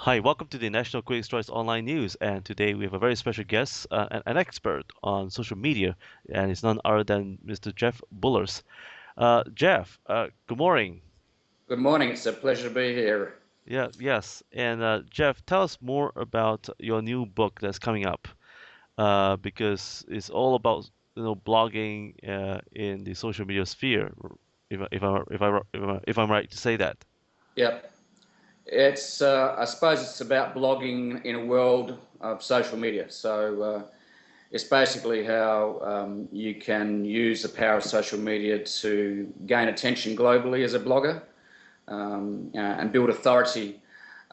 Hi, welcome to the National Critics' Choice Online News. And today we have a very special guest, an expert on social media, and it's none other than Mr. Jeff Bullas. Jeff, good morning. Good morning. It's a pleasure to be here. Yeah, yes. And Jeff, tell us more about your new book that's coming up, because it's all about blogging in the social media sphere. If I'm right to say that. Yep. I suppose it's about blogging in a world of social media. It's basically how you can use the power of social media to gain attention globally as a blogger, and build authority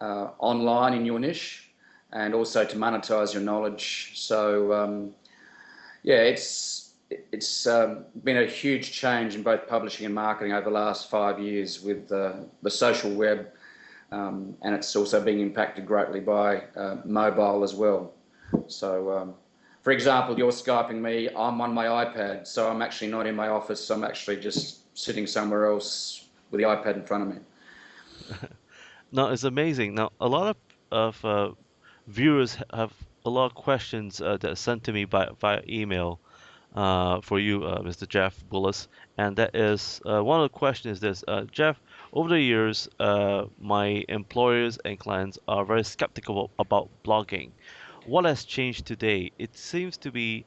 online in your niche, and also to monetize your knowledge. Yeah, it's been a huge change in both publishing and marketing over the last 5 years with the social web, and it's also being impacted greatly by mobile as well. For example, you're Skyping me, I'm on my iPad, so I'm actually not in my office, I'm actually just sitting somewhere else with the iPad in front of me. Now it's amazing. Now a lot of viewers have a lot of questions that are sent to me via email for you, Mr. Jeff Bullas, and that is one of the questions is this, Jeff. Over the years, my employers and clients are very skeptical about blogging. What has changed today? It seems to be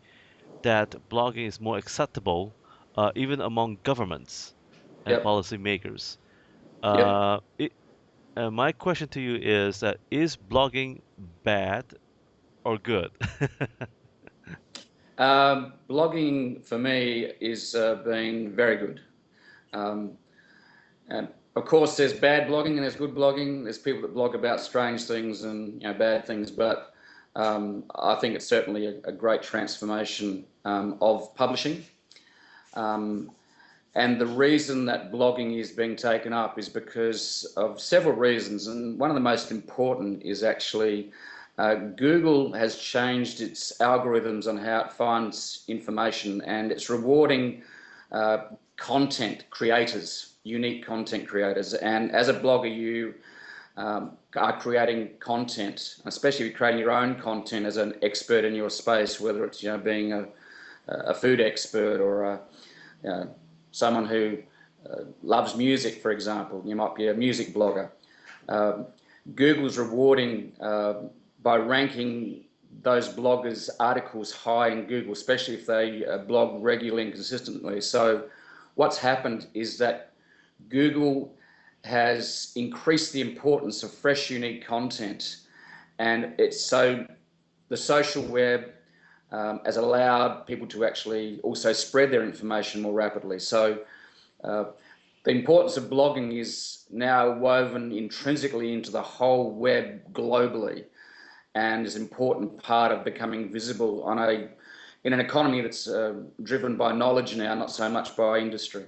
that blogging is more acceptable, even among governments and Yep, policymakers. yep. My question to you is that is blogging bad or good? Blogging for me is been very good. Um, And of course, there's bad blogging and there's good blogging. There's people that blog about strange things and bad things, but I think it's certainly a great transformation of publishing. Um, and the reason that blogging is being taken up is because of several reasons, and one of the most important is actually Google has changed its algorithms on how it finds information, and it's rewarding uh, content creators, unique content creators. And as a blogger, you are creating content, especially if you're creating your own content as an expert in your space, whether it's being a food expert or you know, someone who loves music, for example. You might be a music blogger. Um, Google's rewarding by ranking those bloggers' articles high in Google, especially if they blog regularly and consistently. So what's happened is that Google has increased the importance of fresh, unique content, and it's so the social web has allowed people to actually also spread their information more rapidly. Uh, the importance of blogging is now woven intrinsically into the whole web globally, and is an important part of becoming visible in an economy that's driven by knowledge now, not so much by industry.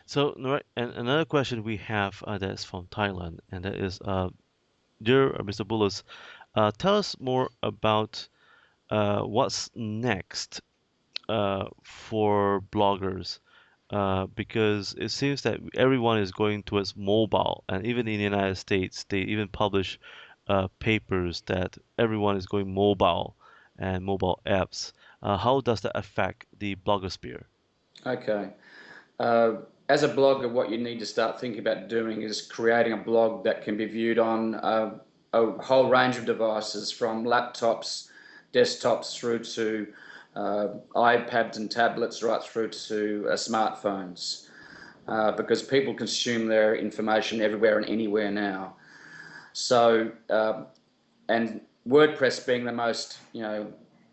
So, right, and another question we have that is from Thailand, and that is, dear Mr. Bullis, tell us more about what's next for bloggers, because it seems that everyone is going towards mobile, and even in the United States, they even publish papers that everyone is going mobile and mobile apps. How does that affect the blogosphere? Okay. Uh, as a blogger, what you need to start thinking about doing is creating a blog that can be viewed on a whole range of devices, from laptops, desktops, through to iPads and tablets, right through to smartphones, because people consume their information everywhere and anywhere now. So, and WordPress being the most,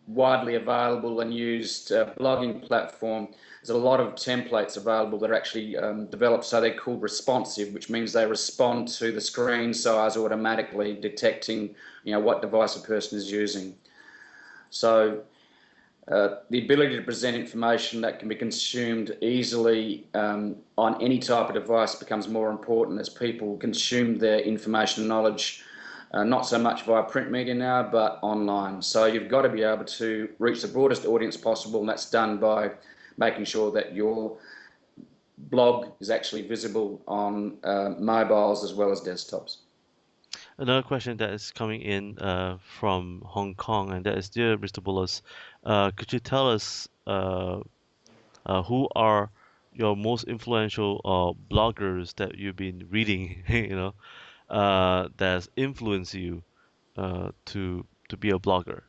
widely available and used blogging platform, there's a lot of templates available that are actually developed, so they're called responsive, which means they respond to the screen size automatically, detecting what device a person is using. So the ability to present information that can be consumed easily on any type of device becomes more important as people consume their information and knowledge, not so much via print media now, but online. So you've got to be able to reach the broadest audience possible, and that's done by making sure that your blog is actually visible on mobiles as well as desktops. Another question that is coming in from Hong Kong, and that is, dear Mr. Bullas, could you tell us who are your most influential bloggers that you've been reading, that's influenced you to be a blogger?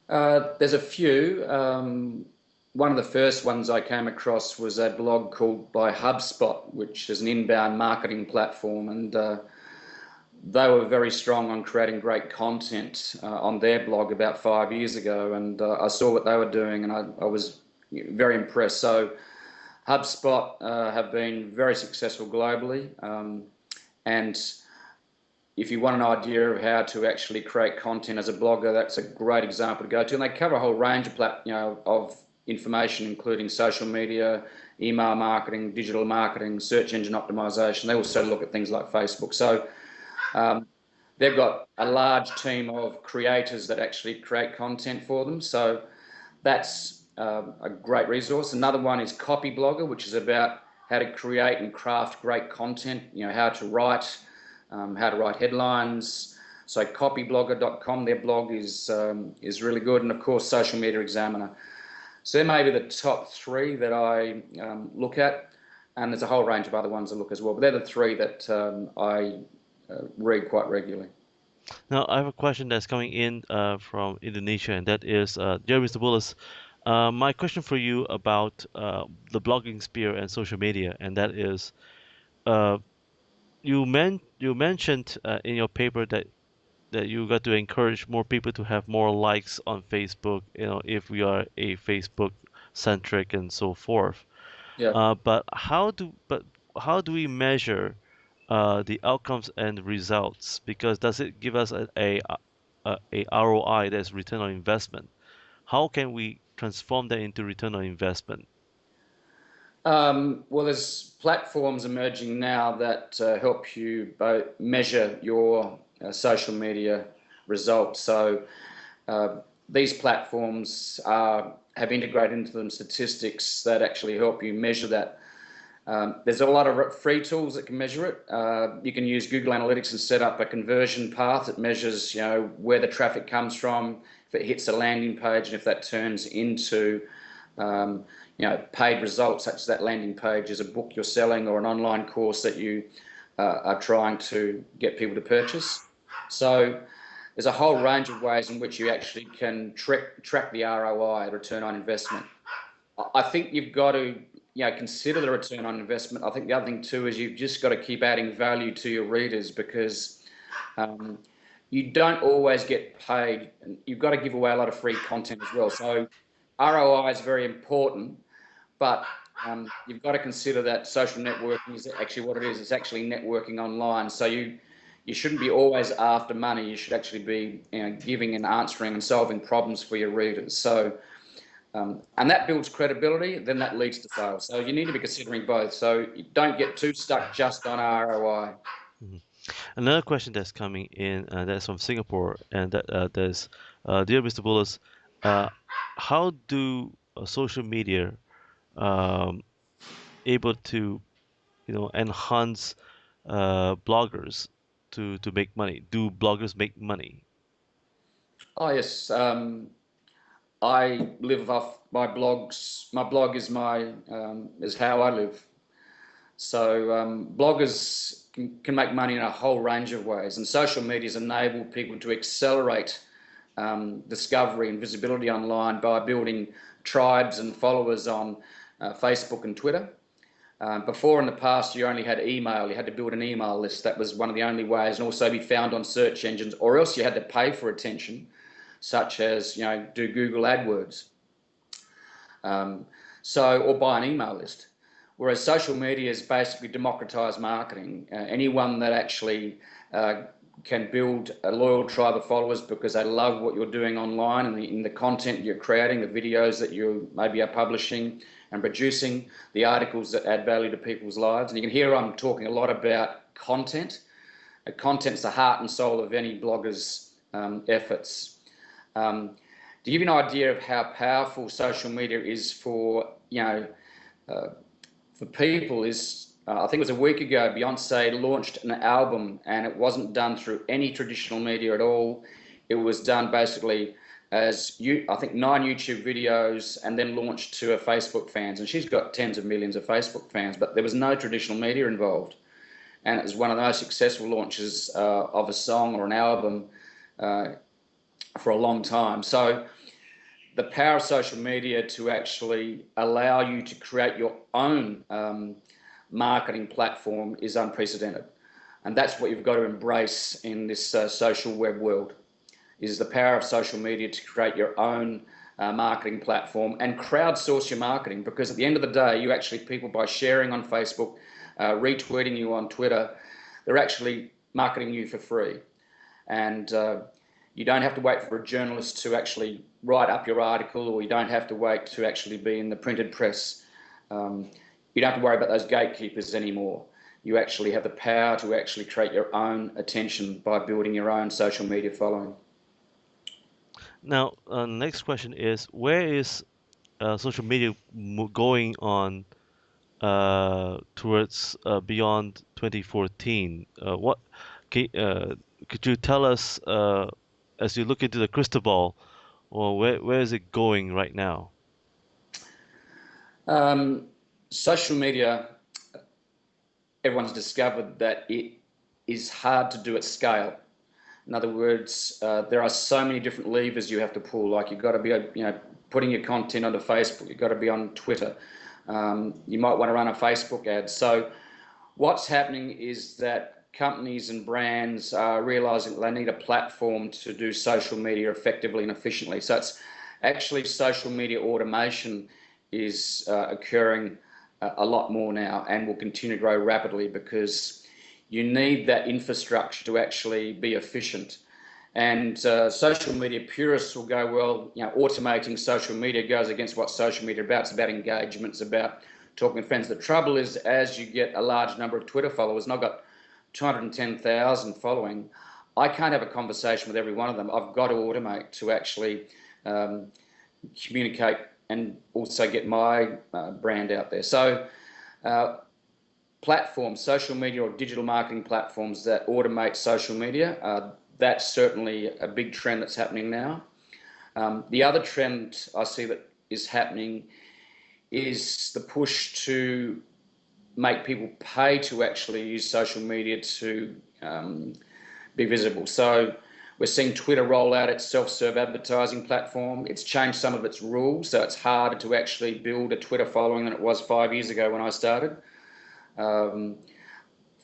There's a few. One of the first ones I came across was a blog called by HubSpot, which is an inbound marketing platform, and they were very strong on creating great content on their blog about 5 years ago, and I saw what they were doing, and I was very impressed. So HubSpot have been very successful globally, and if you want an idea of how to actually create content as a blogger, that's a great example to go to. And they cover a whole range of of information, including social media, email marketing, digital marketing, search engine optimization. They also look at things like Facebook. So um, they've got a large team of creators that actually create content for them. So that's a great resource. Another one is Copy Blogger, which is about how to create and craft great content. How to write headlines. So copyblogger.com, their blog is really good, and of course Social Media Examiner. So they may be the top three that I look at, and there's a whole range of other ones I look as well. But they're the three that I read quite regularly. Now, I have a question that's coming in from Indonesia, and that is, dear Mr. Bullis, my question for you about the blogging sphere and social media, and that is, uh, you mentioned in your paper that you got to encourage more people to have more likes on Facebook, if we are a Facebook centric and so forth. Yeah. But how do we measure the outcomes and results? Because does it give us a ROI, that's return on investment? How can we transform that into return on investment? Well, there's platforms emerging now that help you both measure your social media results. So these platforms have integrated into them statistics that actually help you measure that. There's a lot of free tools that can measure it. You can use Google Analytics and set up a conversion path that measures, where the traffic comes from, if it hits a landing page, and if that turns into, paid results, such as that landing page is a book you're selling or an online course that you are trying to get people to purchase. So there's a whole range of ways in which you actually can track the ROI, return on investment. I think you've got to, consider the return on investment. I think the other thing too is you've just got to keep adding value to your readers, because you don't always get paid. You've got to give away a lot of free content as well. So ROI is very important, but you've got to consider that social networking is actually what it is. It's actually networking online. So you shouldn't be always after money. You should actually be, giving and answering and solving problems for your readers. So and that builds credibility, then that leads to sales. So you need to be considering both. So you don't get too stuck just on ROI. Mhm. Another question that's coming in, that's from Singapore, and there's, dear Mr. Bullis, uh, how do social media um, able to enhance bloggers to make money? Do bloggers make money? Oh yes, I live off my blogs. My blog is is how I live. So bloggers can make money in a whole range of ways, and social media's enable people to accelerate discovery and visibility online by building tribes and followers on Facebook and Twitter. Before in the past, you only had email. You had to build an email list. That was one of the only ways, and also be found on search engines, or else you had to pay for attention, such as do Google AdWords, um, or buy an email list. Whereas social media has basically democratized marketing. Anyone that actually can build a loyal tribe of followers because they love what you're doing online and in the content you're creating, the videos that you maybe are publishing and producing, the articles that add value to people's lives. And you can hear I'm talking a lot about content. Content's the heart and soul of any blogger's efforts. To give you an idea of how powerful social media is for, for people is I think it was a week ago, Beyonce launched an album, and it wasn't done through any traditional media at all. It was done basically as I think 9 YouTube videos, and then launched to her Facebook fans. And she's got tens of millions of Facebook fans, but there was no traditional media involved. And it was one of the most successful launches of a song or an album uh, for a long time. So the power of social media to actually allow you to create your own marketing platform is unprecedented. And that's what you've got to embrace in this social web world, is the power of social media to create your own marketing platform and crowdsource your marketing. Because at the end of the day, you actually, people by sharing on Facebook, retweeting you on Twitter, they're actually marketing you for free. And you don't have to wait for a journalist to actually write up your article, or you don't have to wait to actually be in the printed press. You don't have to worry about those gatekeepers anymore. You actually have the power to actually create your own attention by building your own social media following. Now, next question is, where is social media going on towards beyond 2014? Could you tell us, as you look into the crystal ball, or where is it going right now? Um, Social media, everyone's discovered that it is hard to do at scale. In other words, there are so many different levers you have to pull. Like you've got to be, putting your content onto Facebook. You've got to be on Twitter. You might want to run a Facebook ad. So what's happening is that companies and brands are realizing that they need a platform to do social media effectively and efficiently. So it's actually social media automation is occurring a lot more now, and will continue to grow rapidly, because you need that infrastructure to actually be efficient. And social media purists will go, well, automating social media goes against what social media is about. It's about engagement. It's about talking with friends. The trouble is, as you get a large number of Twitter followers, and I've got 210,000 following, I can't have a conversation with every one of them. I've got to automate to actually communicate and also get my brand out there. So platforms, social media or digital marketing platforms that automate social media, that's certainly a big trend that's happening now. The other trend I see that is happening is the push to make people pay to actually use social media to be visible. So we're seeing Twitter roll out its self-serve advertising platform. It's changed some of its rules, so it's harder to actually build a Twitter following than it was 5 years ago when I started.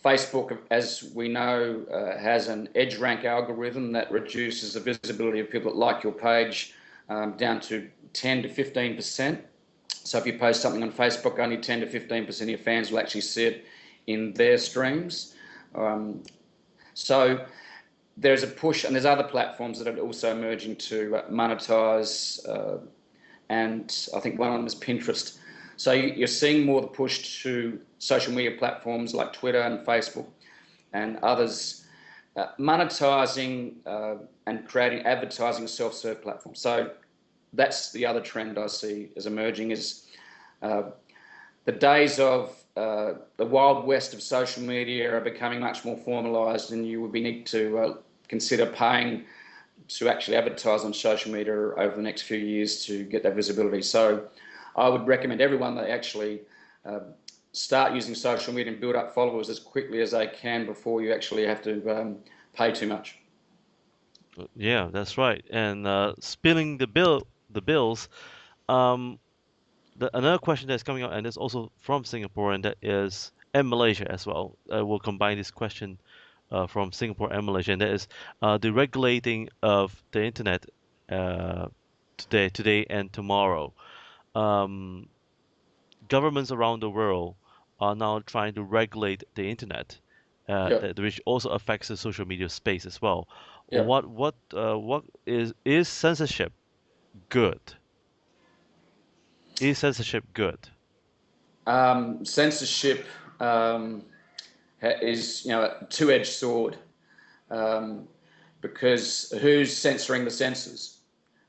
Facebook, as we know, has an edge rank algorithm that reduces the visibility of people that like your page down to 10 to 15%. So if you post something on Facebook, only 10 to 15% of your fans will actually see it in their streams. So there's a push, and there's other platforms that are also emerging to monetize, and I think one of them is Pinterest. So you're seeing more the push to social media platforms like Twitter and Facebook and others monetizing and creating advertising self-serve platforms. So that's the other trend I see as emerging, is the days of the wild west of social media are becoming much more formalized, and you would need to consider paying to actually advertise on social media over the next few years to get that visibility. So I would recommend everyone that actually start using social media and build up followers as quickly as they can before you actually have to pay too much. Yeah, that's right. And spilling the bills. Um, Another question that's coming up, and it's also from Singapore, and that is, and Malaysia as well. We'll combine this question from Singapore and Malaysia, and that is the regulating of the internet uh, today and tomorrow. Um, Governments around the world are now trying to regulate the internet, Yeah, which also affects the social media space as well. yeah. What is censorship good? Is censorship good? Censorship is, a two-edged sword, um, because who's censoring the censors?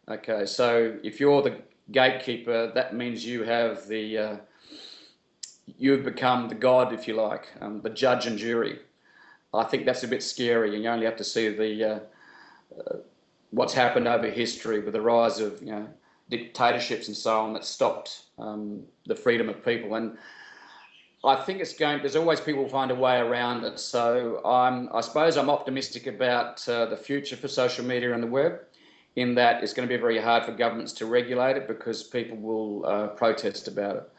Okay, so if you're the gatekeeper, that means you have you've become the god, if you like, the judge and jury. I think that's a bit scary, and you only have to see the what's happened over history with the rise of dictatorships and so on that stopped the freedom of people. And I think it's going. There's always people who find a way around it. So I suppose I'm optimistic about the future for social media and the web, in that it's going to be very hard for governments to regulate it because people will protest about it.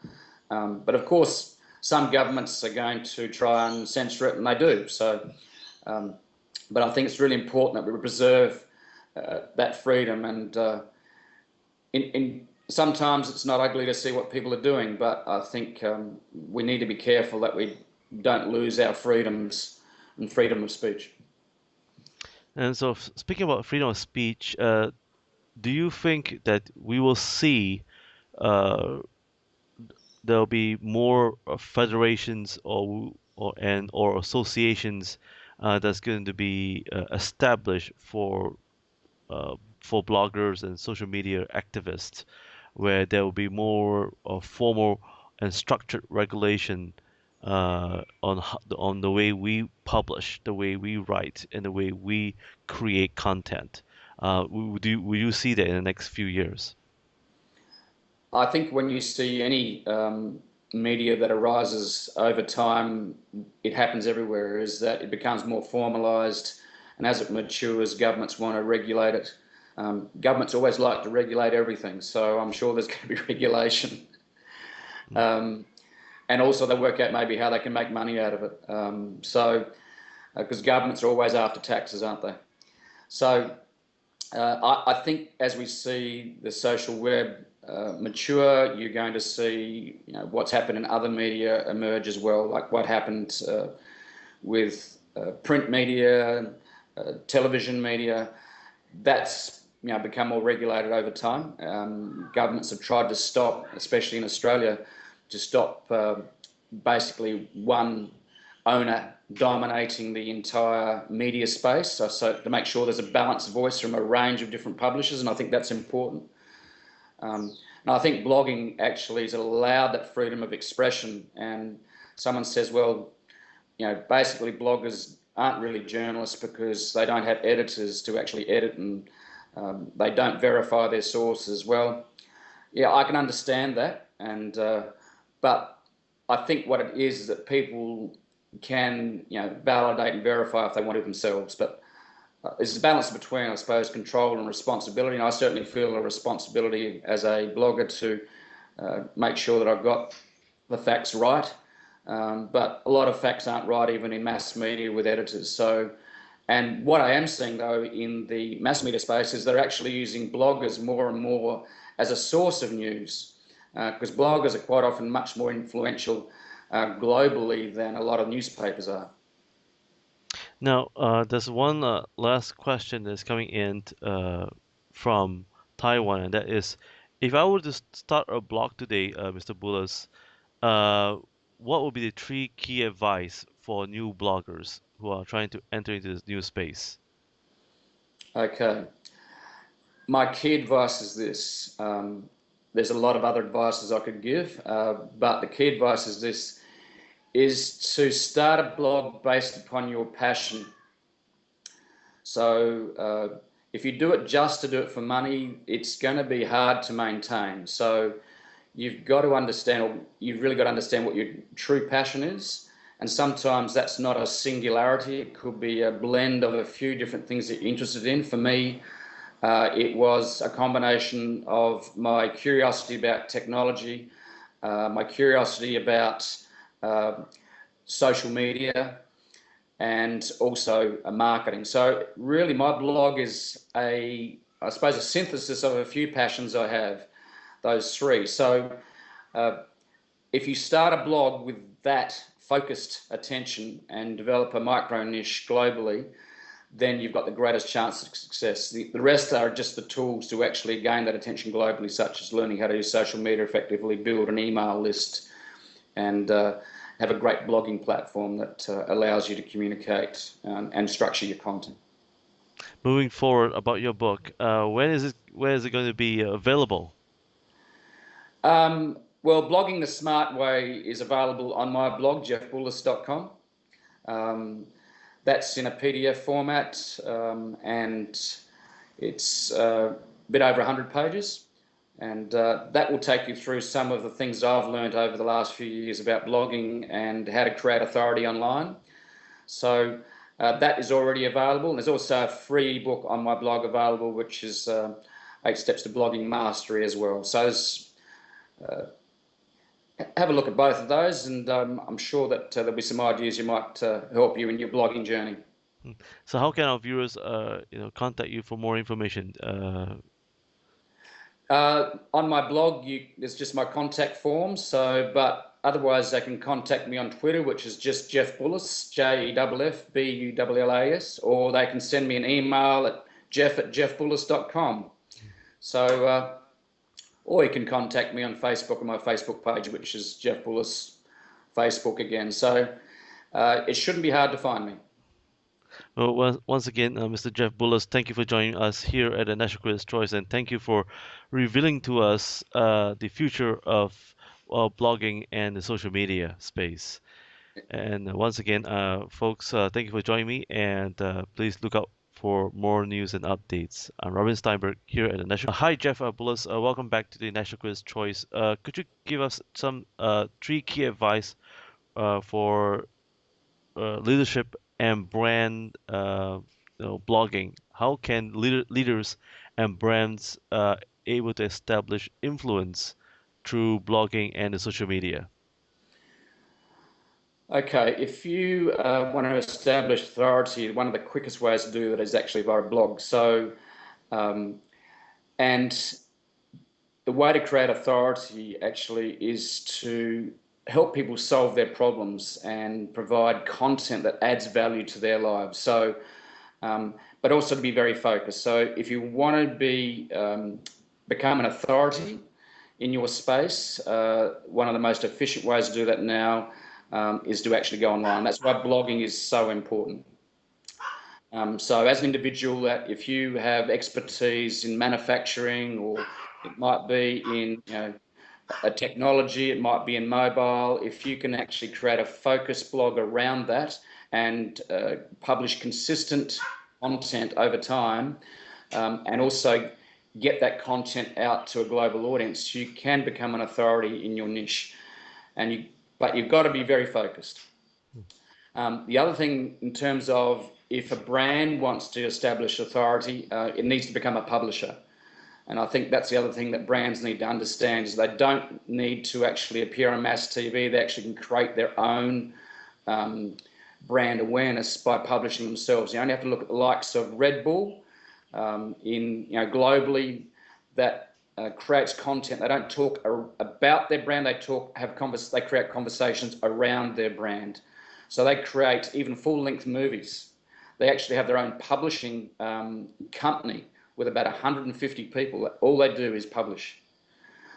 But of course, some governments are going to try and censor it, and they do. So, but I think it's really important that we preserve that freedom. And in sometimes it's not ugly to see what people are doing, but I think we need to be careful that we don't lose our freedoms and freedom of speech. And so, speaking about freedom of speech, do you think that we will see uh, there'll be more federations or associations that's going to be established for bloggers and social media activists, where there will be more formal and structured regulation on the way we publish, the way we write, and the way we create content. Will you see that in the next few years? I think when you see any media that arises over time, it happens everywhere, is that it becomes more formalised, and as it matures, governments want to regulate it. Governments always like to regulate everything, so I'm sure there's going to be regulation. Mm. Um, and also they work out maybe how they can make money out of it. Because governments are always after taxes, aren't they? So I think as we see the social web mature, you're going to see what's happened in other media emerge as well, like what happened with print media, television media. That's become more regulated over time. Governments have tried to stop, especially in Australia, to stop basically one owner dominating the entire media space. So to make sure there's a balanced voice from a range of different publishers, and I think that's important. And I think blogging actually has allowed that freedom of expression. And someone says, well, basically bloggers aren't really journalists because they don't have editors to actually edit, and they don't verify their sources. Well, yeah, I can understand that, and but I think what it is that people can validate and verify if they want it themselves. But it's a balance between, I suppose, control and responsibility. And I certainly feel a responsibility as a blogger to make sure that I've got the facts right. But a lot of facts aren't right even in mass media with editors. So, and what I am seeing though in the mass media space is they're actually using bloggers more and more as a source of news, because bloggers are quite often much more influential globally than a lot of newspapers are. Now, there's one last question that's coming in from Taiwan, and that is, if I were to start a blog today, Mr. Bullas, uh, what would be the three key advice for new bloggers who are trying to enter into this new space? Okay. My key advice is this. There's a lot of other advices I could give, but the key advice is this, is to start a blog based upon your passion. So if you do it just to do it for money, it's going to be hard to maintain. So you've got to understand, or you've really got to understand what your true passion is. And sometimes that's not a singularity. It could be a blend of a few different things that you're interested in. For me, it was a combination of my curiosity about technology, my curiosity about social media, and also marketing. So really my blog is I suppose, a synthesis of a few passions I have, those three. So if you start a blog with that focused attention and develop a micro niche globally, then you've got the greatest chance of success. The rest are just the tools to actually gain that attention globally, such as learning how to use social media effectively, build an email list, and have a great blogging platform that allows you to communicate and structure your content. Moving forward about your book, when is it going to be available? Well, blogging the smart way is available on my blog, jeffbullas.com. Um, that's in a PDF format, and it's a bit over 100 pages. And that will take you through some of the things that I've learned over the last few years about blogging and how to create authority online. So that is already available. And there's also a free book on my blog available, which is 8 Steps to Blogging Mastery as well. So have a look at both of those, and I'm sure that there'll be some ideas you might help you in your blogging journey. Mm. So how can our viewers, contact you for more information? On my blog, there's just my contact form. So, but otherwise, they can contact me on Twitter, which is just Jeff Bullas, JEFFBULLAS, or they can send me an email at jeff@jeffbullas.com. So, or you can contact me on Facebook on my Facebook page, which is Jeff Bullas Facebook again. So, it shouldn't be hard to find me. Well, once again, Mr. Jeff Bullas, thank you for joining us here at the National Critics' Choice, and thank you for revealing to us the future of blogging and the social media space. And once again, folks, thank you for joining me, and please look out for more news and updates. I'm Robin Steinberg here at the National. Hi, Jeff Bullas. Welcome back to the National Critics' Choice. Could you give us some three key advice for leadership and brand blogging? How can leaders and brands able to establish influence through blogging and the social media? Okay, if you want to establish authority, one of the quickest ways to do that is actually via a blog. So, um, and the way to create authority actually is to help people solve their problems and provide content that adds value to their lives. So, but also to be very focused. So, if you want to become an authority in your space, one of the most efficient ways to do that now is to actually go online. That's why blogging is so important. So as an individual, that if you have expertise in manufacturing, or it might be in a technology, it might be in mobile, if you can actually create a focused blog around that and publish consistent content over time, and also get that content out to a global audience, you can become an authority in your niche. But you've got to be very focused. The other thing, in terms of if a brand wants to establish authority, it needs to become a publisher. And I think that's the other thing that brands need to understand, is they don't need to actually appear on mass TV. They actually can create their own brand awareness by publishing themselves. You only have to look at the likes of Red Bull globally, that creates content. They don't talk about their brand. They create conversations around their brand. So they create even full-length movies. They actually have their own publishing company with about 150 people. All they do is publish.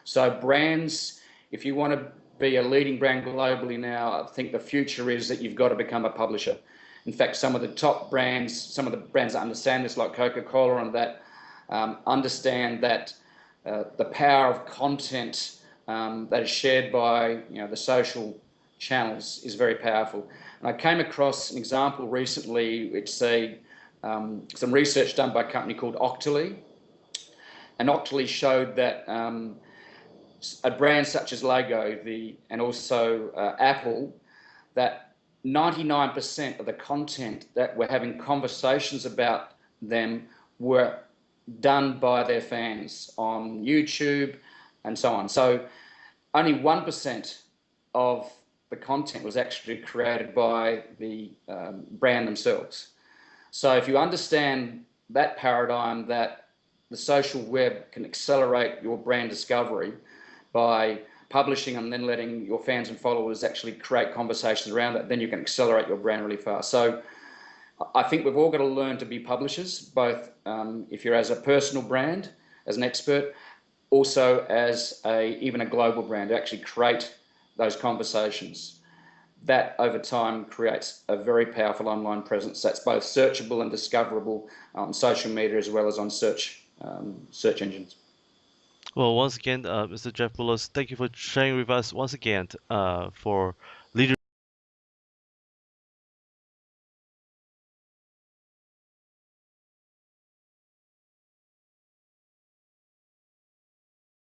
So brands, if you want to be a leading brand globally now, I think the future is that you've got to become a publisher. In fact, some of the top brands, some of the brands that understand this, like Coca-Cola and that, understand that the power of content that is shared by the social channels is very powerful. And I came across an example recently. It's some research done by a company called Octoly, and Octoly showed that a brand such as Lego, and also Apple, that 99% of the content that we're having conversations about them were done by their fans on YouTube and so on. So only 1% of the content was actually created by the brand themselves. So if you understand that paradigm, that the social web can accelerate your brand discovery by publishing and then letting your fans and followers actually create conversations around it, then you can accelerate your brand really fast. So I think we've all got to learn to be publishers, both if you're as a personal brand, as an expert, also as even a global brand, to actually create those conversations. That over time creates a very powerful online presence that's both searchable and discoverable on social media, as well as on search engines. Well, once again, Mr. Jeff Bullas, thank you for sharing with us once again for leadership.